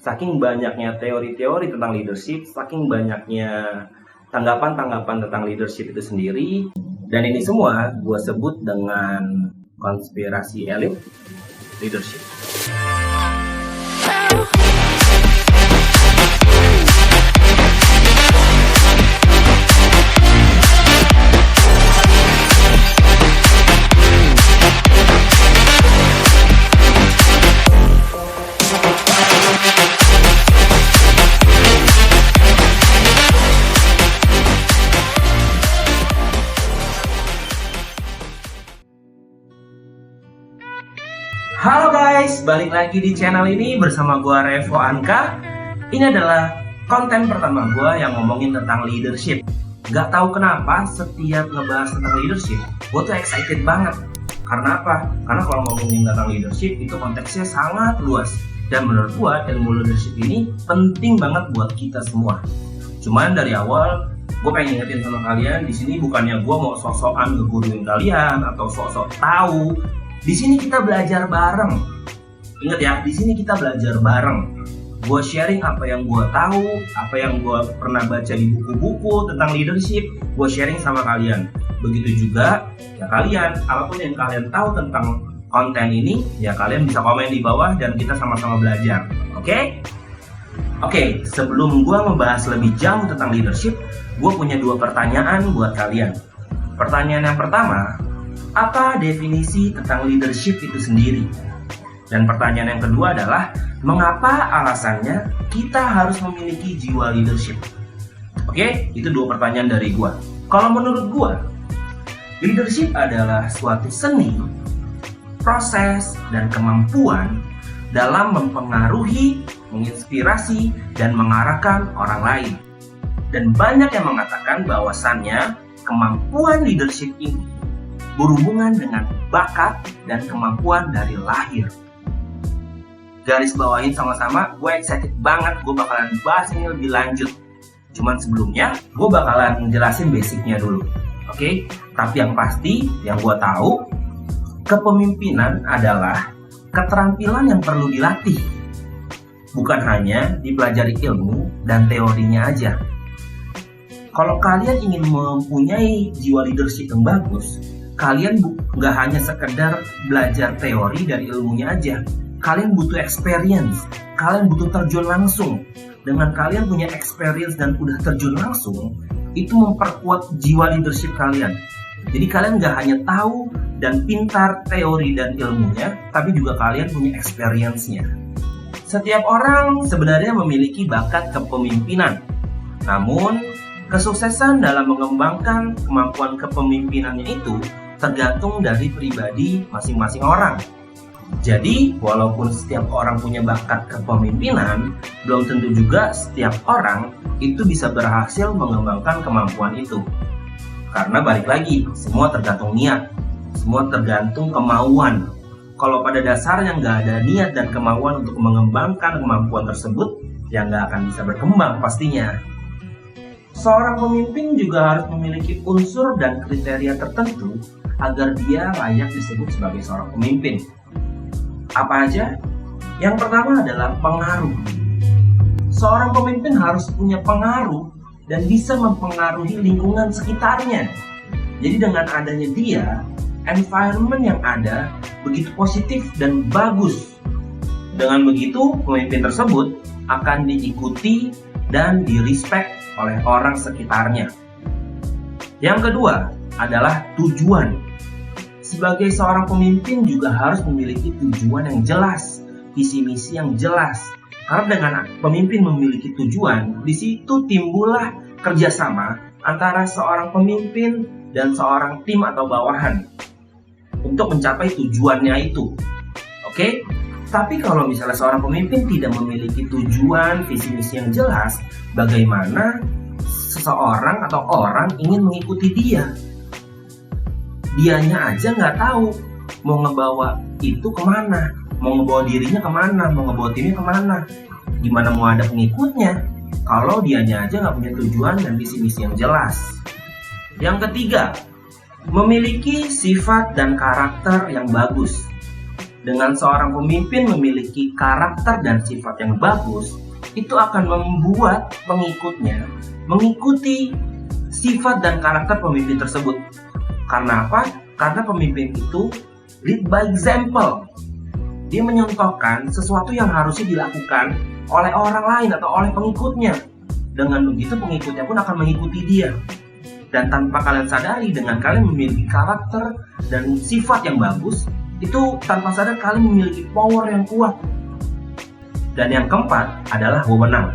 saking banyaknya teori-teori tentang leadership, saking banyaknya tanggapan-tanggapan tentang leadership itu sendiri. Dan ini semua gue sebut dengan konspirasi elit leadership. Halo guys, balik lagi di channel ini bersama gua Revo Anka. Ini adalah konten pertama gua yang ngomongin tentang leadership. Gak tahu kenapa setiap ngebahas tentang leadership, gua tuh excited banget. Karena apa? Karena kalau ngomongin tentang leadership itu konteksnya sangat luas. Dan menurut gua ilmu leadership ini penting banget buat kita semua. Cuman dari awal gue pengen ingetin sama kalian, di sini bukannya gue mau sok-sokan ngeguruin kalian atau sok-sok tahu. Di sini kita belajar bareng. Ingat ya, di sini kita belajar bareng. Gue sharing apa yang gue tahu, apa yang gue pernah baca di buku-buku tentang leadership, gue sharing sama kalian. Begitu juga ya kalian, apapun yang kalian tahu tentang konten ini, ya kalian bisa komen di bawah dan kita sama-sama belajar. Oke? Oke, sebelum gue membahas lebih jauh tentang leadership, gue punya 2 pertanyaan buat kalian. Pertanyaan yang pertama, apa definisi tentang leadership itu sendiri? Dan pertanyaan yang kedua adalah, mengapa alasannya kita harus memiliki jiwa leadership? Oke, itu 2 pertanyaan dari gue. Kalau menurut gue, leadership adalah suatu seni, proses, dan kemampuan dalam mempengaruhi, menginspirasi, dan mengarahkan orang lain. Dan banyak yang mengatakan bahwasannya kemampuan leadership ini berhubungan dengan bakat dan kemampuan dari lahir. Garis bawahin sama-sama, gue excited banget, gue bakalan bahas ini lebih lanjut. Cuman sebelumnya, gue bakalan jelasin basicnya dulu. Oke? Tapi yang pasti, yang gue tahu, kepemimpinan adalah keterampilan yang perlu dilatih. Bukan hanya dipelajari ilmu dan teorinya aja. Kalau kalian ingin mempunyai jiwa leadership yang bagus, kalian nggak hanya sekedar belajar teori dan ilmunya aja. Kalian butuh experience, kalian butuh terjun langsung. Dengan kalian punya experience dan udah terjun langsung, itu memperkuat jiwa leadership kalian. Jadi kalian nggak hanya tahu dan pintar teori dan ilmunya, tapi juga kalian punya experience-nya. Setiap orang sebenarnya memiliki bakat kepemimpinan. Namun, kesuksesan dalam mengembangkan kemampuan kepemimpinannya itu tergantung dari pribadi masing-masing orang. Jadi, walaupun setiap orang punya bakat kepemimpinan, belum tentu juga setiap orang itu bisa berhasil mengembangkan kemampuan itu. Karena balik lagi, semua tergantung niat, semua tergantung kemauan. Kalau pada dasarnya nggak ada niat dan kemauan untuk mengembangkan kemampuan tersebut, ya nggak akan bisa berkembang pastinya. Seorang pemimpin juga harus memiliki unsur dan kriteria tertentu agar dia layak disebut sebagai seorang pemimpin. Apa aja? Yang pertama adalah pengaruh. Seorang pemimpin harus punya pengaruh dan bisa mempengaruhi lingkungan sekitarnya. Jadi dengan adanya dia, environment yang ada begitu positif dan bagus. Dengan begitu, pemimpin tersebut akan diikuti dan di-respect oleh orang sekitarnya. Yang kedua adalah tujuan. Sebagai seorang pemimpin juga harus memiliki tujuan yang jelas, visi misi yang jelas. Karena dengan pemimpin memiliki tujuan, di situ timbullah kerjasama antara seorang pemimpin dan seorang tim atau bawahan untuk mencapai tujuannya itu. Oke? Tapi kalau misalnya seorang pemimpin tidak memiliki tujuan, visi misi yang jelas, bagaimana seseorang atau orang ingin mengikuti dia? Dianya aja nggak tahu mau ngebawa itu kemana, mau ngebawa dirinya kemana, mau ngebawa timnya kemana. Gimana mau ada pengikutnya kalau dianya aja nggak punya tujuan dan visi misi yang jelas. Yang ketiga, memiliki sifat dan karakter yang bagus. dengan seorang pemimpin memiliki karakter dan sifat yang bagus, itu akan membuat pengikutnya mengikuti sifat dan karakter pemimpin tersebut. Karena apa? Karena pemimpin itu lead by example. Dia menyontohkan sesuatu yang harusnya dilakukan oleh orang lain atau oleh pengikutnya. Dengan begitu pengikutnya pun akan mengikuti dia. Dan tanpa kalian sadari, dengan kalian memiliki karakter dan sifat yang bagus, itu tanpa sadar kalian memiliki power yang kuat. Dan yang keempat adalah wewenang.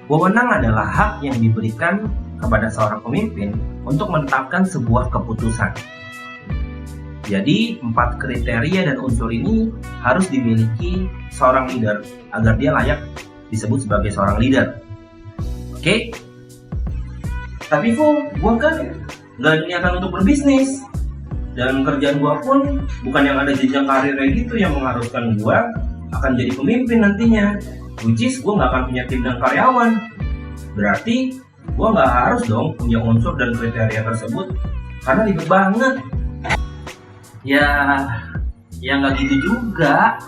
Wewenang adalah hak yang diberikan kepada seorang pemimpin untuk menetapkan sebuah keputusan. Jadi 4 kriteria dan unsur ini harus dimiliki seorang leader agar dia layak disebut sebagai seorang leader. Oke? Tapi gue kan gak niatan untuk berbisnis. Dan kerjaan gue pun bukan yang ada jenjang karirnya gitu yang mengharuskan gue akan jadi pemimpin nantinya. Which is gue gak akan punya tim dan karyawan. Berarti gue gak harus dong punya unsur dan kriteria tersebut, karena ribet banget. Ya nggak gitu juga.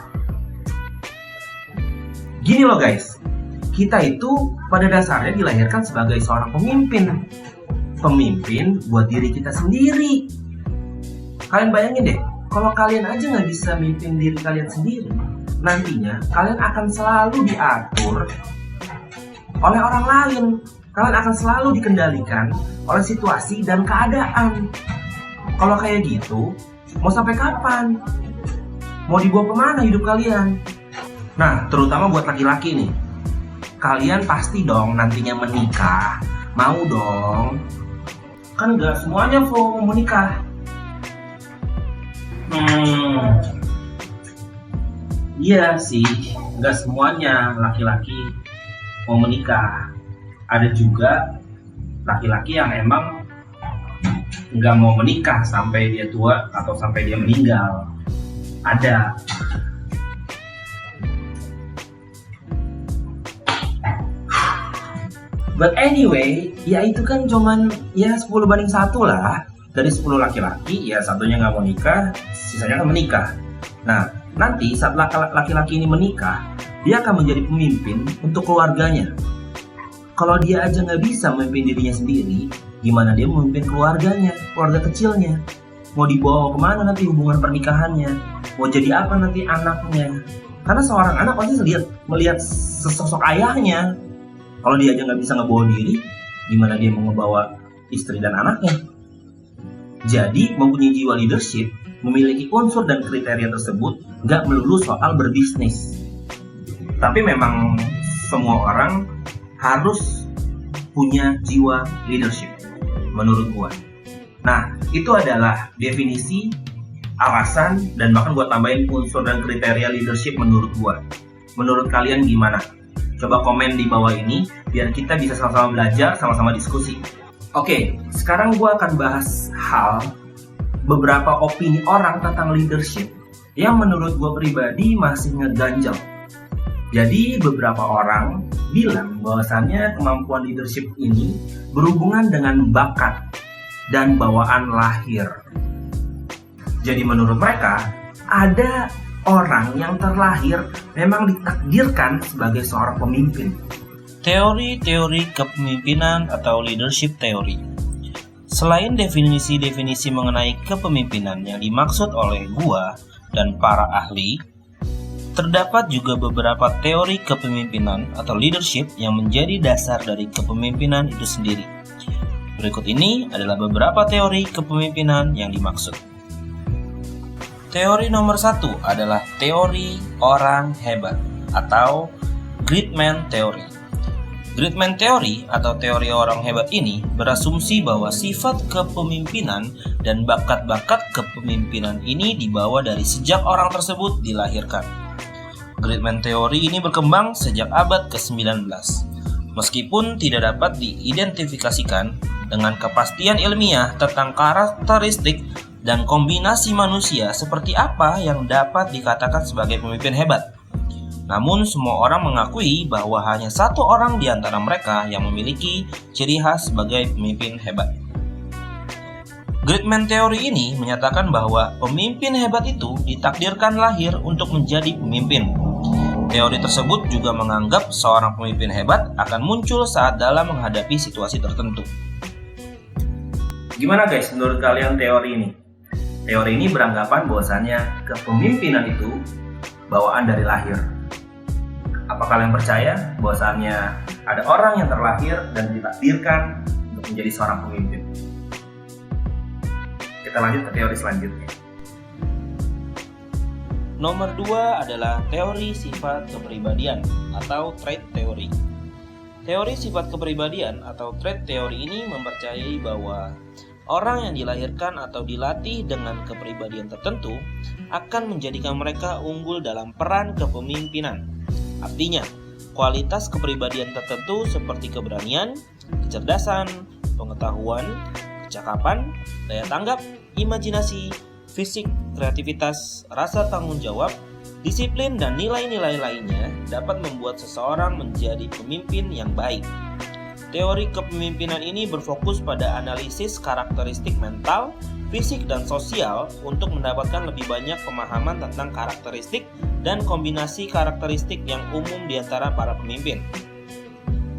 Gini loh guys, kita itu pada dasarnya dilahirkan sebagai seorang pemimpin. Pemimpin buat diri kita sendiri. Kalian bayangin deh, kalau kalian aja nggak bisa mimpin diri kalian sendiri, nantinya kalian akan selalu diatur oleh orang lain. Kalian akan selalu dikendalikan oleh situasi dan keadaan. Kalau kayak gitu, mau sampai kapan? Mau dibawa kemana hidup kalian? Nah, terutama buat laki-laki nih. Kalian pasti dong nantinya menikah. Mau dong. Kan gak semuanya mau menikah. Iya sih, gak semuanya laki-laki mau menikah. Ada juga laki-laki yang emang nggak mau menikah sampai dia tua atau sampai dia meninggal. Ada. But anyway, ya itu kan cuman 10 banding 1 lah. Dari 10 laki-laki, ya satunya nggak mau nikah, sisanya kan menikah. Nah, nanti saat laki-laki ini menikah, dia akan menjadi pemimpin untuk keluarganya. Kalau dia aja nggak bisa memimpin dirinya sendiri, gimana dia memimpin keluarganya, keluarga kecilnya? Mau dibawa kemana nanti hubungan pernikahannya? Mau jadi apa nanti anaknya? Karena seorang anak pasti melihat sesosok ayahnya. Kalau dia aja nggak bisa ngebawa diri, gimana dia mau ngebawa istri dan anaknya? Jadi mempunyai jiwa leadership, memiliki unsur dan kriteria tersebut nggak melulu soal berbisnis. Tapi memang semua orang harus punya jiwa leadership menurut gua. Nah, itu adalah definisi, alasan, dan bahkan gua tambahin unsur dan kriteria leadership menurut gua. Menurut kalian gimana? Coba komen di bawah ini biar kita bisa sama-sama belajar, sama-sama diskusi. Oke, sekarang gua akan bahas beberapa opini orang tentang leadership yang menurut gua pribadi masih ngeganjel. Jadi beberapa orang bilang bahwasannya kemampuan leadership ini berhubungan dengan bakat dan bawaan lahir. Jadi menurut mereka, ada orang yang terlahir memang ditakdirkan sebagai seorang pemimpin. Teori-teori kepemimpinan atau leadership theory. Selain definisi-definisi mengenai kepemimpinan yang dimaksud oleh gua dan para ahli, terdapat juga beberapa teori kepemimpinan atau leadership yang menjadi dasar dari kepemimpinan itu sendiri. Berikut ini adalah beberapa teori kepemimpinan yang dimaksud. Teori nomor 1 adalah teori orang hebat atau Great Man Theory. Great Man Theory atau teori orang hebat ini berasumsi bahwa sifat kepemimpinan dan bakat-bakat kepemimpinan ini dibawa dari sejak orang tersebut dilahirkan. Great Man Theory ini berkembang sejak abad ke-19, meskipun tidak dapat diidentifikasikan dengan kepastian ilmiah tentang karakteristik dan kombinasi manusia seperti apa yang dapat dikatakan sebagai pemimpin hebat. Namun semua orang mengakui bahwa hanya satu orang di antara mereka yang memiliki ciri khas sebagai pemimpin hebat. Gridman teori ini menyatakan bahwa pemimpin hebat itu ditakdirkan lahir untuk menjadi pemimpin. Teori tersebut juga menganggap seorang pemimpin hebat akan muncul saat dalam menghadapi situasi tertentu. Gimana guys menurut kalian teori ini? Teori ini beranggapan bahwasannya kepemimpinan itu bawaan dari lahir. Apa kalian percaya bahwasannya ada orang yang terlahir dan ditakdirkan untuk menjadi seorang pemimpin? Kita lanjut ke teori selanjutnya. Nomor 2 adalah teori sifat kepribadian atau trait theory. Teori sifat kepribadian atau trait theory ini mempercayai bahwa orang yang dilahirkan atau dilatih dengan kepribadian tertentu akan menjadikan mereka unggul dalam peran kepemimpinan. Artinya, kualitas kepribadian tertentu seperti keberanian, kecerdasan, pengetahuan, kecakapan, daya tanggap, imajinasi, fisik, kreativitas, rasa tanggung jawab, disiplin, dan nilai-nilai lainnya dapat membuat seseorang menjadi pemimpin yang baik. Teori kepemimpinan ini berfokus pada analisis karakteristik mental, fisik, dan sosial untuk mendapatkan lebih banyak pemahaman tentang karakteristik dan kombinasi karakteristik yang umum di antara para pemimpin.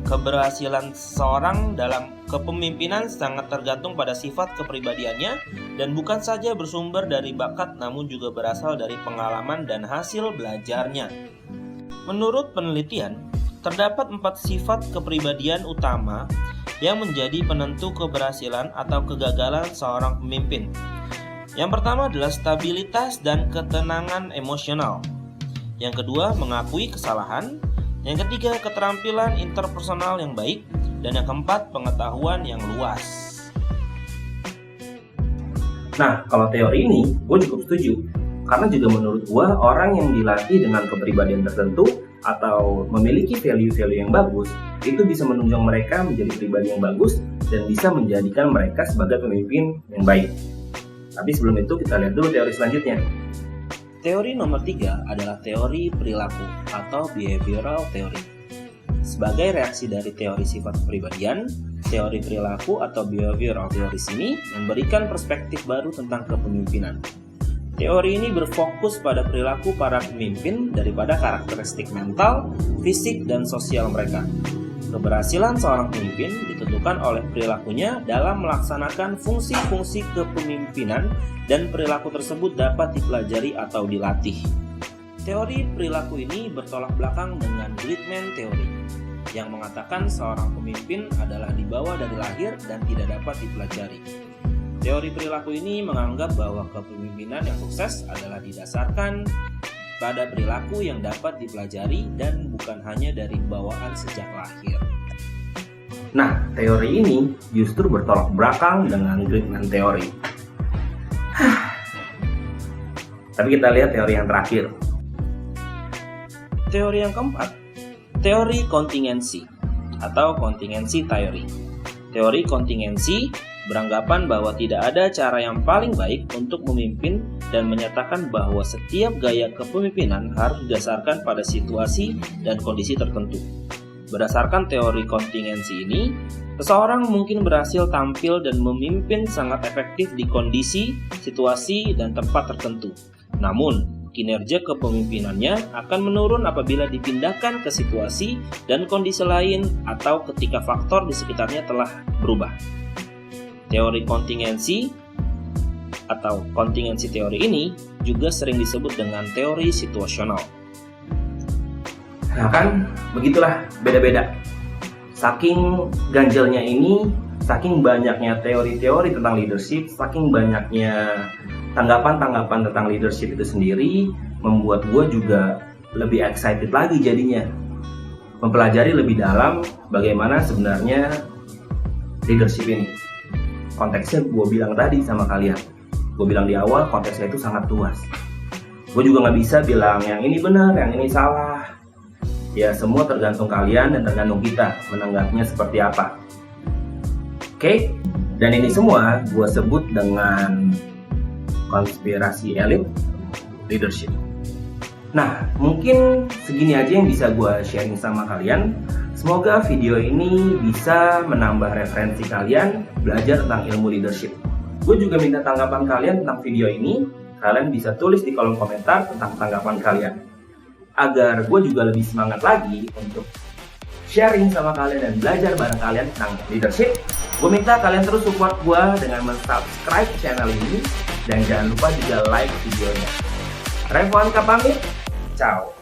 Keberhasilan seseorang dalam kepemimpinan sangat tergantung pada sifat kepribadiannya dan bukan saja bersumber dari bakat namun juga berasal dari pengalaman dan hasil belajarnya. Menurut penelitian, terdapat 4 sifat kepribadian utama yang menjadi penentu keberhasilan atau kegagalan seorang pemimpin. Yang pertama adalah stabilitas dan ketenangan emosional. Yang kedua, mengakui kesalahan. Yang ketiga, keterampilan interpersonal yang baik. Dan yang keempat, pengetahuan yang luas. Nah, kalau teori ini, gue cukup setuju. Karena juga menurut gue, orang yang dilatih dengan kepribadian tertentu atau memiliki value-value yang bagus, itu bisa menunjang mereka menjadi pribadi yang bagus dan bisa menjadikan mereka sebagai pemimpin yang baik. Tapi sebelum itu, kita lihat dulu teori selanjutnya. Teori nomor 3 adalah teori perilaku atau behavioral theory. Sebagai reaksi dari teori sifat kepribadian, teori perilaku atau behavioral theory ini memberikan perspektif baru tentang kepemimpinan. Teori ini berfokus pada perilaku para pemimpin daripada karakteristik mental, fisik, dan sosial mereka. Keberhasilan seorang pemimpin ditentukan oleh perilakunya dalam melaksanakan fungsi-fungsi kepemimpinan dan perilaku tersebut dapat dipelajari atau dilatih. Teori perilaku ini bertolak belakang dengan Gridman teori yang mengatakan seorang pemimpin adalah dibawa dari lahir dan tidak dapat dipelajari. Teori perilaku ini menganggap bahwa kepemimpinan yang sukses adalah didasarkan pada perilaku yang dapat dipelajari dan bukan hanya dari bawaan sejak lahir. Nah, teori ini justru bertolak belakang dengan Gridman teori. Tapi kita lihat teori yang terakhir. Teori yang keempat, teori kontingensi atau contingency theory. Teori kontingensi beranggapan bahwa tidak ada cara yang paling baik untuk memimpin dan menyatakan bahwa setiap gaya kepemimpinan harus didasarkan pada situasi dan kondisi tertentu. Berdasarkan teori kontingensi ini, seseorang mungkin berhasil tampil dan memimpin sangat efektif di kondisi, situasi, dan tempat tertentu. Namun, kinerja kepemimpinannya akan menurun apabila dipindahkan ke situasi dan kondisi lain atau ketika faktor di sekitarnya telah berubah. Teori kontingensi atau kontingensi teori ini juga sering disebut dengan teori situasional. Nah kan, begitulah beda-beda. Saking ganjalnya ini, saking banyaknya teori-teori tentang leadership, saking banyaknya tanggapan-tanggapan tentang leadership itu sendiri, membuat gue juga lebih excited lagi jadinya. Mempelajari lebih dalam bagaimana sebenarnya leadership ini. Konteksnya gue bilang tadi sama kalian. Gue bilang di awal konteksnya itu sangat luas. Gue juga gak bisa bilang yang ini benar, yang ini salah. Ya semua tergantung kalian dan tergantung kita menanggapnya seperti apa. Oke? Dan ini semua gue sebut dengan konspirasi elit leadership. Nah, mungkin segini aja yang bisa gue sharing sama kalian. Semoga video ini bisa menambah referensi kalian belajar tentang ilmu leadership. Gue juga minta tanggapan kalian tentang video ini. Kalian bisa tulis di kolom komentar tentang tanggapan kalian. Agar gue juga lebih semangat lagi untuk sharing sama kalian dan belajar bareng kalian tentang leadership. Gue minta kalian terus support gue dengan subscribe channel ini. Dan jangan lupa juga like videonya. Revo Anka pamit. Ciao.